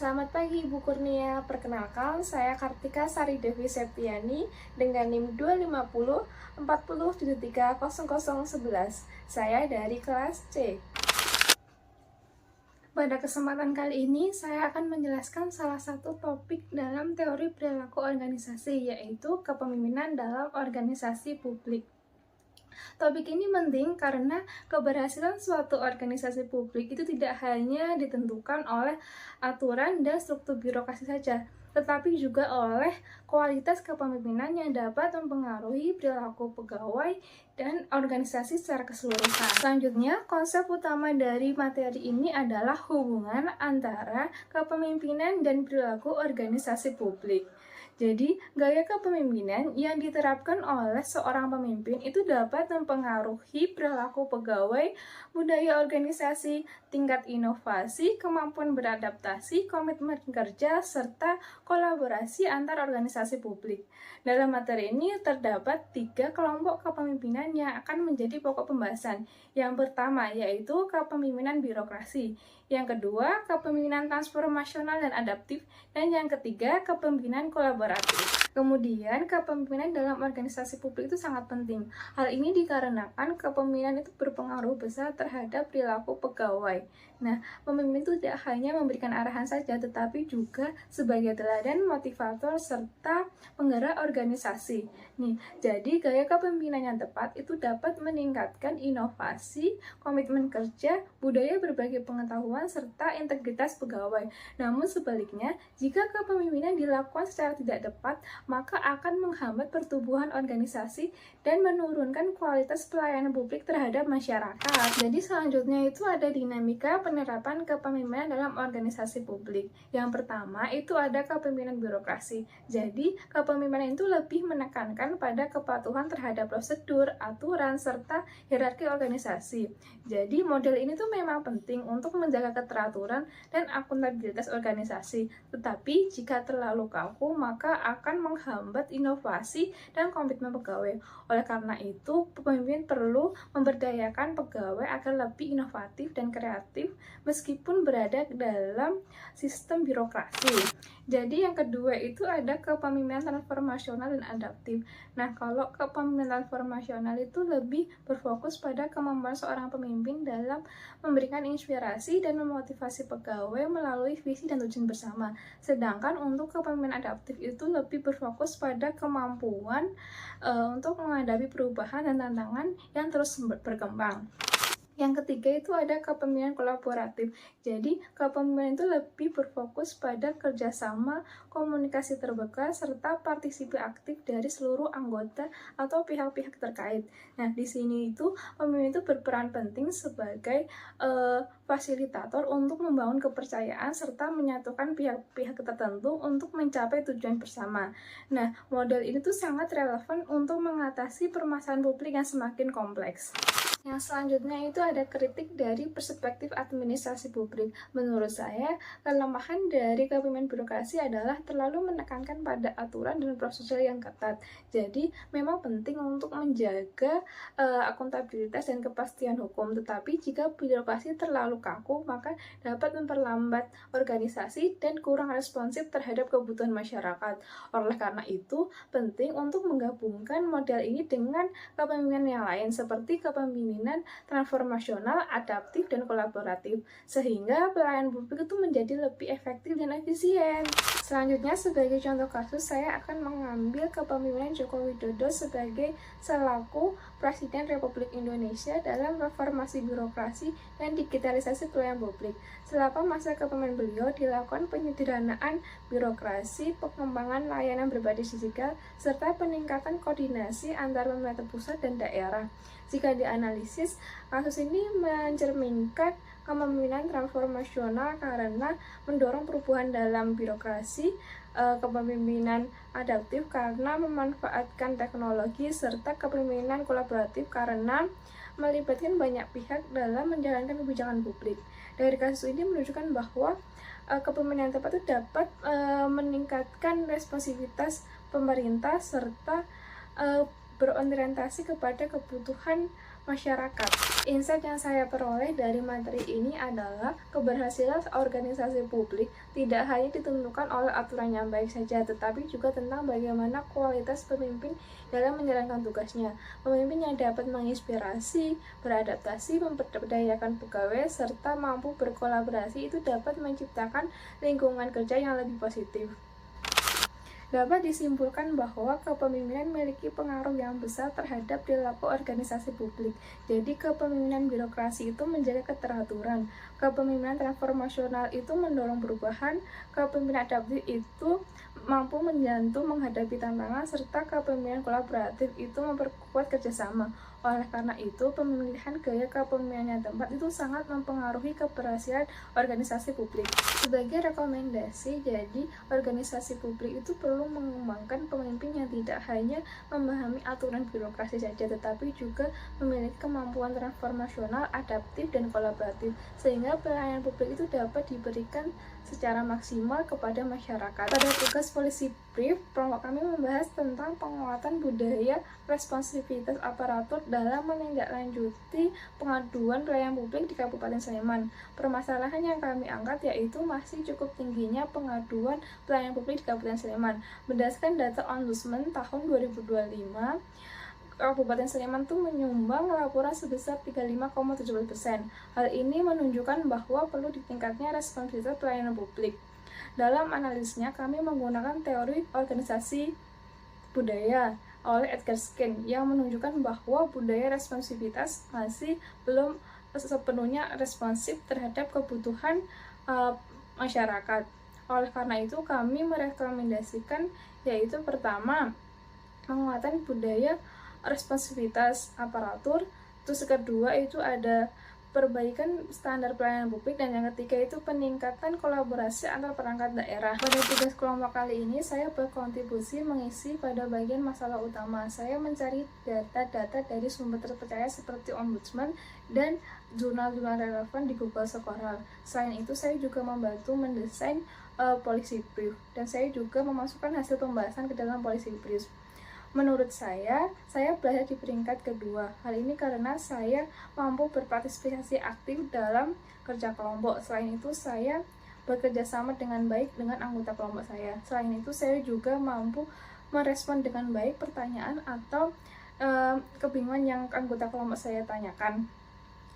Selamat pagi Ibu Kurnia, perkenalkan saya Kartika Sari Devi Septiani dengan NIM 250 40730011. Saya dari kelas C. Pada kesempatan kali ini saya akan menjelaskan salah satu topik dalam teori perilaku organisasi, yaitu kepemimpinan dalam organisasi publik. Topik ini penting karena keberhasilan suatu organisasi publik itu tidak hanya ditentukan oleh aturan dan struktur birokrasi saja, tetapi juga oleh kualitas kepemimpinan yang dapat mempengaruhi perilaku pegawai dan organisasi secara keseluruhan. Selanjutnya, konsep utama dari materi ini adalah hubungan antara kepemimpinan dan perilaku organisasi publik. Jadi, gaya kepemimpinan yang diterapkan oleh seorang pemimpin itu dapat mempengaruhi perilaku pegawai, budaya organisasi, tingkat inovasi, kemampuan beradaptasi, komitmen kerja, serta kolaborasi antar organisasi publik. Dalam materi ini terdapat 3 kelompok kepemimpinan yang akan menjadi pokok pembahasan. Yang pertama yaitu kepemimpinan birokrasi, yang kedua kepemimpinan transformasional dan adaptif, dan yang ketiga kepemimpinan kolaboratif. Kemudian, kepemimpinan dalam organisasi publik itu sangat penting. Hal ini dikarenakan kepemimpinan itu berpengaruh besar terhadap perilaku pegawai. Nah, pemimpin itu tidak hanya memberikan arahan saja, tetapi juga sebagai teladan, motivator, serta penggerak organisasi. Jadi gaya kepemimpinan yang tepat itu dapat meningkatkan inovasi, komitmen kerja, budaya berbagi pengetahuan, serta integritas pegawai. Namun sebaliknya, jika kepemimpinan dilakukan secara tidak tepat, maka akan menghambat pertumbuhan organisasi dan menurunkan kualitas pelayanan publik terhadap masyarakat. Jadi selanjutnya itu ada dinamika penerapan kepemimpinan dalam organisasi publik. Yang pertama itu ada kepemimpinan birokrasi. Jadi kepemimpinan itu lebih menekankan pada kepatuhan terhadap prosedur, aturan, serta hierarki organisasi. Jadi model ini tuh memang penting untuk menjaga keteraturan dan akuntabilitas organisasi. Tetapi jika terlalu kaku, maka akan menghambat inovasi dan komitmen pegawai. Oleh karena itu, pemimpin perlu memberdayakan pegawai agar lebih inovatif dan kreatif meskipun berada dalam sistem birokrasi. Jadi yang kedua itu ada kepemimpinan transformasional dan adaptif. Nah, kalau kepemimpinan transformasional itu lebih berfokus pada kemampuan seorang pemimpin dalam memberikan inspirasi dan memotivasi pegawai melalui visi dan tujuan bersama. Sedangkan untuk kepemimpinan adaptif itu lebih berfokus pada kemampuan untuk menghadapi perubahan dan tantangan yang terus berkembang. Yang ketiga itu ada kepemimpinan kolaboratif. Jadi, kepemimpinan itu lebih berfokus pada kerjasama, komunikasi terbuka, serta partisipasi aktif dari seluruh anggota atau pihak-pihak terkait. Nah, di sini itu pemimpin itu berperan penting sebagai fasilitator untuk membangun kepercayaan serta menyatukan pihak-pihak tertentu untuk mencapai tujuan bersama. Nah, model ini tuh sangat relevan untuk mengatasi permasalahan publik yang semakin kompleks. Yang selanjutnya itu ada kritik dari perspektif administrasi publik. Menurut saya, kelemahan dari kepemimpinan birokrasi adalah terlalu menekankan pada aturan dan prosedur yang ketat. Jadi, memang penting untuk menjaga akuntabilitas dan kepastian hukum. Tetapi jika birokrasi terlalu kaku, maka dapat memperlambat organisasi dan kurang responsif terhadap kebutuhan masyarakat. Oleh karena itu, penting untuk menggabungkan model ini dengan kepemimpinan yang lain seperti kepemimpinan transformasional, adaptif, dan kolaboratif, sehingga pelayanan publik itu menjadi lebih efektif dan efisien. Selanjutnya, sebagai contoh kasus, saya akan mengambil kepemimpinan Joko Widodo sebagai selaku Presiden Republik Indonesia dalam reformasi birokrasi dan digitalisasi pelayanan publik. Selama masa kepemimpinan beliau dilakukan penyederhanaan birokrasi, pengembangan layanan berbasis digital, serta peningkatan koordinasi antar pemerintah pusat dan daerah. Jika dianalisis, kasus ini mencerminkan kepemimpinan transformasional karena mendorong perubahan dalam birokrasi, kepemimpinan adaptif karena memanfaatkan teknologi, serta kepemimpinan kolaboratif karena melibatkan banyak pihak dalam menjalankan kebijakan publik. Dari kasus ini menunjukkan bahwa kepemimpinan tepat itu dapat meningkatkan responsivitas pemerintah serta berorientasi kepada kebutuhan masyarakat. Insight yang saya peroleh dari materi ini adalah keberhasilan organisasi publik tidak hanya ditentukan oleh aturan yang baik saja, tetapi juga tentang bagaimana kualitas pemimpin dalam menjalankan tugasnya. Pemimpin yang dapat menginspirasi, beradaptasi, memberdayakan pegawai, serta mampu berkolaborasi itu dapat menciptakan lingkungan kerja yang lebih positif. Dapat disimpulkan bahwa kepemimpinan memiliki pengaruh yang besar terhadap perilaku organisasi publik. Jadi kepemimpinan birokrasi itu menjaga keteraturan, kepemimpinan transformasional itu mendorong perubahan, kepemimpinan adaptif itu mampu menjantung menghadapi tantangan, serta kepemimpinan kolaboratif itu memperkuat kerjasama. Oleh karena itu, pemilihan gaya kepemimpinan yang tepat itu sangat mempengaruhi keberhasilan organisasi publik. Sebagai rekomendasi, jadi organisasi publik itu perlu mengembangkan pemimpin yang tidak hanya memahami aturan birokrasi saja, tetapi juga memiliki kemampuan transformasional, adaptif, dan kolaboratif, sehingga pelayanan publik itu dapat diberikan secara maksimal kepada masyarakat. Pada tugas polisi brief, kelompok kami membahas tentang penguatan budaya responsivitas aparatur dalam menindaklanjuti pengaduan pelayanan publik di Kabupaten Sleman. Permasalahan yang kami angkat yaitu masih cukup tingginya pengaduan pelayanan publik di Kabupaten Sleman. Berdasarkan data Ombudsman tahun 2025, Kabupaten Sleman itu menyumbang laporan sebesar 35,17%. Hal ini menunjukkan bahwa perlu ditingkatnya responsivitas pelayanan publik. Dalam analisnya, kami menggunakan teori organisasi budaya oleh Edgar Schein yang menunjukkan bahwa budaya responsivitas masih belum sepenuhnya responsif terhadap kebutuhan masyarakat. Oleh karena itu, kami merekomendasikan yaitu pertama, penguatan budaya responsivitas aparatur, terus kedua itu ada perbaikan standar pelayanan publik, dan yang ketiga itu peningkatan kolaborasi antar perangkat daerah. Pada tugas kelompok kali ini saya berkontribusi mengisi pada bagian masalah utama. Saya mencari data-data dari sumber terpercaya seperti Ombudsman dan jurnal-jurnal relevan di Google Scholar. Selain itu saya juga membantu mendesain policy brief, dan saya juga memasukkan hasil pembahasan ke dalam policy brief. Menurut saya berada di peringkat kedua. Hal ini karena saya mampu berpartisipasi aktif dalam kerja kelompok. Selain itu, saya bekerja sama dengan baik dengan anggota kelompok saya. Selain itu, saya juga mampu merespon dengan baik pertanyaan atau kebingungan yang anggota kelompok saya tanyakan.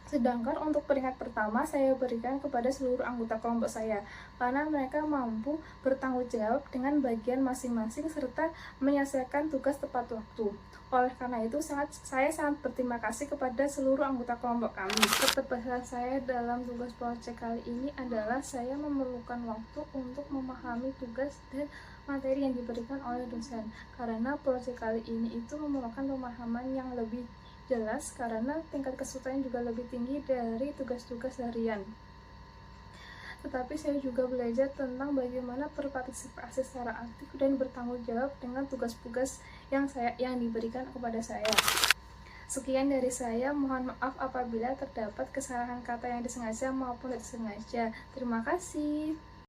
Sedangkan untuk peringkat pertama saya berikan kepada seluruh anggota kelompok saya, karena mereka mampu bertanggung jawab dengan bagian masing-masing serta menyelesaikan tugas tepat waktu. Oleh karena itu, saya sangat berterima kasih kepada seluruh anggota kelompok kami. Keterbatasan saya dalam tugas proyek kali ini adalah saya memerlukan waktu untuk memahami tugas dan materi yang diberikan oleh dosen, karena proyek kali ini itu memerlukan pemahaman yang lebih jelas karena tingkat kesulitan juga lebih tinggi dari tugas-tugas harian. Tetapi saya juga belajar tentang bagaimana berpartisipasi secara aktif dan bertanggung jawab dengan tugas-tugas yang diberikan kepada saya. Sekian dari saya, mohon maaf apabila terdapat kesalahan kata yang disengaja maupun tidak disengaja. Terima kasih.